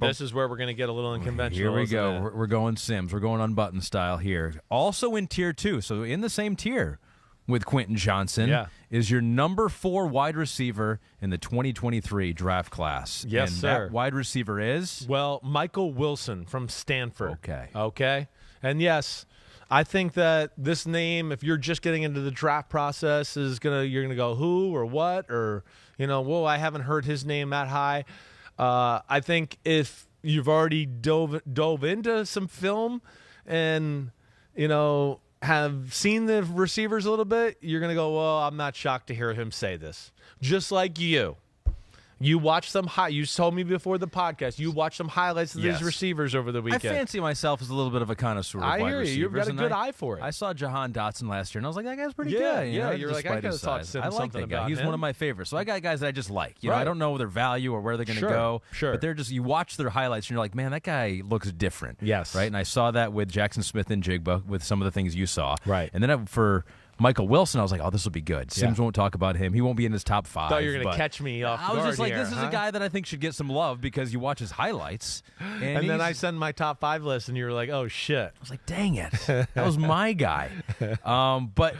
This is where we're going to get a little unconventional. Here we go. We're going Simms. We're going unbuttoned style here. Also in tier 2, so in the same tier with Quentin Johnson, is your number 4 wide receiver in the 2023 draft class. Yes, and sir. That wide receiver is? Well, Michael Wilson from Stanford. Okay. And yes, I think that this name, if you're just getting into the draft process, you're gonna go who or what, or whoa, I haven't heard his name that high. I think if you've already dove into some film and have seen the receivers a little bit, you're gonna go, well, I'm not shocked to hear him say this. Just like you. You watched some you told me before the podcast, you watched some highlights of these receivers over the weekend. I fancy myself as a little bit of a connoisseur of wide receivers. I hear you. You've got a good eye for it. I saw Jahan Dotson last year, and I was like, that guy's pretty good. Yeah, you're like, I gotta talk to him. I like that guy. He's one of my favorites. So I got guys that I just like. I don't know their value or where they're going to go. Sure. But they're just, you watch their highlights, and you're like, man, that guy looks different. Yes. Right? And I saw that with Jackson Smith and Jigba with some of the things you saw. Right. And then for Michael Wilson, I was like, oh, this will be good. Simms won't talk about him. He won't be in his top 5. Thought you were going to catch me off guard. I was just like, here, this is a guy that I think should get some love because you watch his highlights. And then I send my top 5 list, and you were like, oh, shit. I was like, dang it. That was my guy. But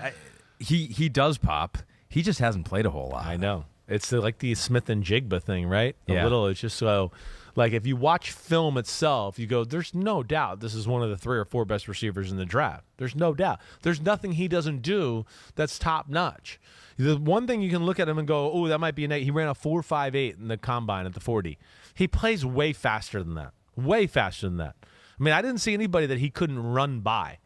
he does pop. He just hasn't played a whole lot. I know. It's like the Smith and Jigba thing, right? It's just so... Like, if you watch film itself, you go, there's no doubt this is one of the 3 or 4 best receivers in the draft. There's no doubt. There's nothing he doesn't do that's top-notch. The one thing you can look at him and go, oh, that might be an 8. He ran a 4.58 in the combine at the 40. He plays way faster than that. Way faster than that. I mean, I didn't see anybody that he couldn't run by.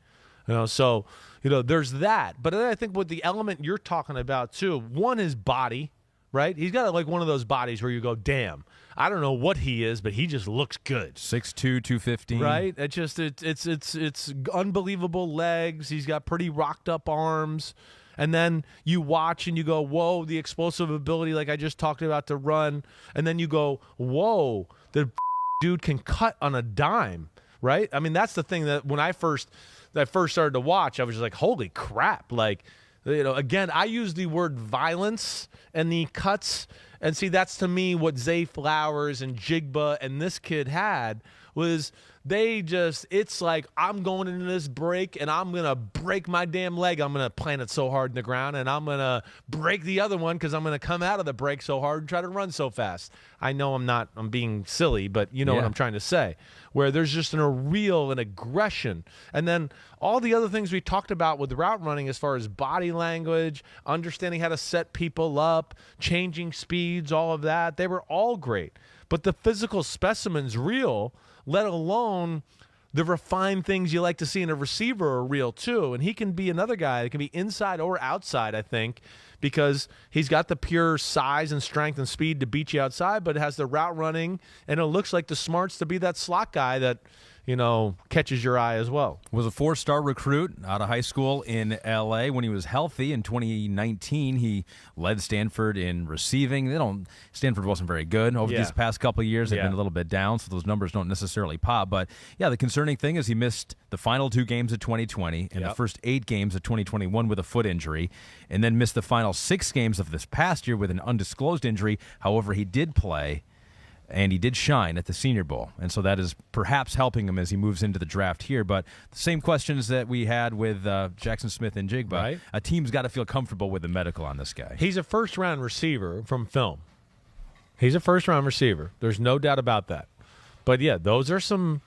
So, there's that. But then I think with the element you're talking about, too, one is body, right? He's got like one of those bodies where you go, damn, I don't know what he is, but he just looks good. 6'2", 215. Right? It's unbelievable legs. He's got pretty rocked up arms. And then you watch and you go, whoa, the explosive ability like I just talked about to run. And then you go, whoa, the dude can cut on a dime, right? I mean, that's the thing that when I first started to watch, I was just like, holy crap. Like, again, I use the word violence and the cuts. And see, that's to me what Zay Flowers and Jigba and this kid had was it's like, I'm going into this break and I'm going to break my damn leg. I'm going to plant it so hard in the ground and I'm going to break the other one because I'm going to come out of the break so hard and try to run so fast. I know I'm being silly, but you know what I'm trying to say, where there's just an aggression. And then all the other things we talked about with route running as far as body language, understanding how to set people up, changing speeds, all of that, they were all great. But the physical specimen's real, let alone the refined things you like to see in a receiver are real too. And he can be another guy that can be inside or outside, I think, because he's got the pure size and strength and speed to beat you outside, but it has the route running, and it looks like the smarts to be that slot guy that, catches your eye as well. Was a 4-star recruit out of high school in L.A. When he was healthy in 2019, he led Stanford in receiving. Stanford wasn't very good over these past couple of years. They've been a little bit down, so those numbers don't necessarily pop. But, the concerning thing is he missed the final 2 games of 2020 and the first 8 games of 2021 with a foot injury, and then missed the final 6 games of this past year with an undisclosed injury. However, he did play, and he did shine at the Senior Bowl. And so that is perhaps helping him as he moves into the draft here. But the same questions that we had with Jackson Smith and Jigba. Right. A team's got to feel comfortable with the medical on this guy. He's a first-round receiver from film. He's a first-round receiver. There's no doubt about that. But, those are some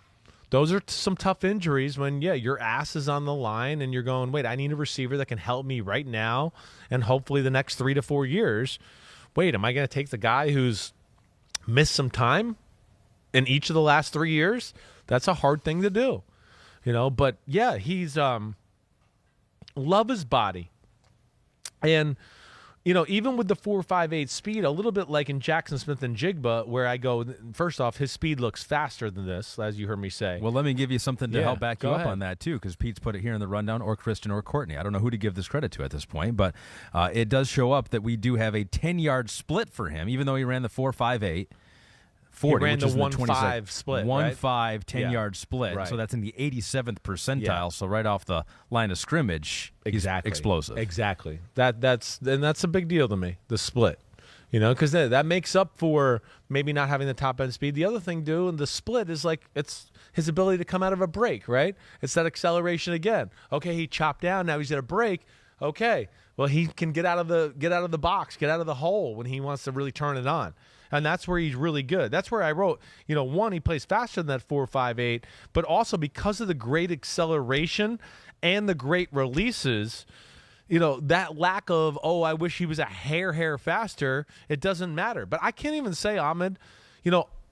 tough injuries when, your ass is on the line and you're going, wait, I need a receiver that can help me right now and hopefully the next 3 to 4 years. Wait, am I going to take the guy who's missed some time in each of the last 3 years? That's a hard thing to do, but he's love his body. And, even with the 4.58 speed, a little bit like in Jackson Smith and Jigba, where I go, first off, his speed looks faster than this, as you heard me say. Well, let me give you something to help back you up ahead. on that, too, because Pete's put it here in the rundown, or Kristen or Courtney. I don't know who to give this credit to at this point, but it does show up that we do have a 10-yard split for him, even though he ran the 4.58. 40, he ran which the is 1.5 split, 1.5 10-yard split. Right. So that's in the 87th percentile. So right off the line of scrimmage, he's explosive. Exactly. That's a big deal to me, the split. because that makes up for maybe not having the top end speed. The other thing, in the split is like it's his ability to come out of a break, right? It's that acceleration again. Okay, he chopped down. Now he's at a break. Okay, well he can get out of the box, get out of the hole when he wants to really turn it on. And that's where he's really good. That's where I wrote, one, he plays faster than that 4.58, but also because of the great acceleration and the great releases, that lack of, I wish he was a hair faster, it doesn't matter. But I can't even say, Ahmed,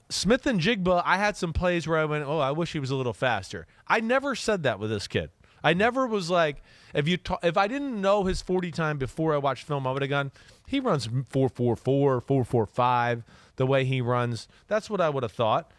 Smith and Jigba, I had some plays where I went, I wish he was a little faster. I never said that with this kid. I never was like, if I didn't know his 40 time before I watched film, I would have gone, he runs 4.44, 4.45, the way he runs. That's what I would have thought.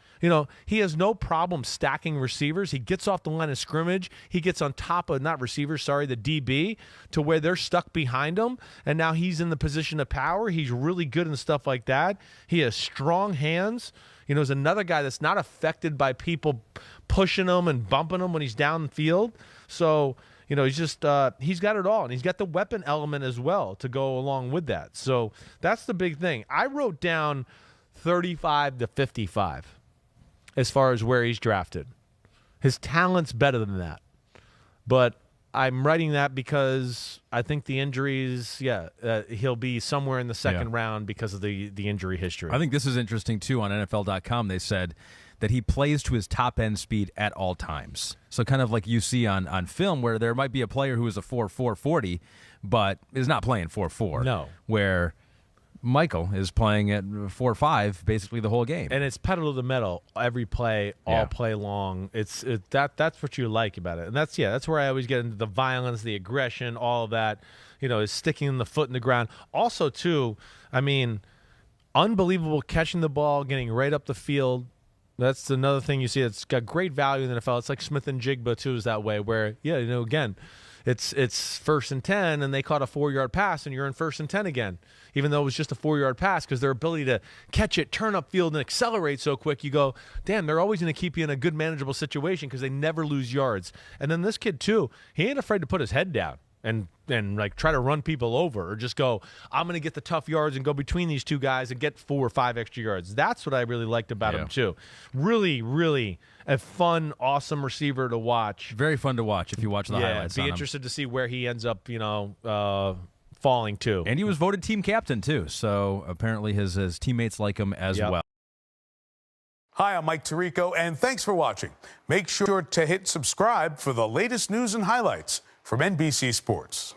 He has no problem stacking receivers. He gets off the line of scrimmage. He gets on top of, not receivers, sorry, the DB, to where they're stuck behind him, and now he's in the position of power. He's really good and stuff like that. He has strong hands. He's another guy that's not affected by people pushing him and bumping him when he's downfield. So, he's just he's got it all, and he's got the weapon element as well to go along with that. So that's the big thing. I wrote down 35 to 55 as far as where he's drafted. His talent's better than that, but I'm writing that because I think the injuries, he'll be somewhere in the second round because of the injury history. I think this is interesting, too. On NFL.com, they said that he plays to his top-end speed at all times. So kind of like you see on film where there might be a player who is a 4.40, but is not playing 4.4. No. Where Michael is playing at 4.5 basically the whole game. And it's pedal to the metal every play, all play long. That's what you like about it. And that's where I always get into the violence, the aggression, all of that, is sticking the foot in the ground. Also, too, unbelievable catching the ball, getting right up the field. That's another thing you see. It's got great value in the NFL. It's like Smith and Jigba, too, is that way where, again, it's 1st and 10, and they caught a 4-yard pass, and you're in 1st and 10 again, even though it was just a 4-yard pass, because their ability to catch it, turn up field, and accelerate so quick, you go, damn, they're always going to keep you in a good, manageable situation because they never lose yards. And then this kid, too, he ain't afraid to put his head down and like try to run people over or just go, I'm going to get the tough yards and go between these two guys and get 4 or 5 extra yards. That's what I really liked about him, too. Really, really a fun, awesome receiver to watch. Very fun to watch if you watch the highlights. Be interested to see where he ends up, falling to. And he was voted team captain, too. So apparently his teammates like him as well. Hi, I'm Mike Tirico, and thanks for watching. Make sure to hit subscribe for the latest news and highlights from NBC Sports.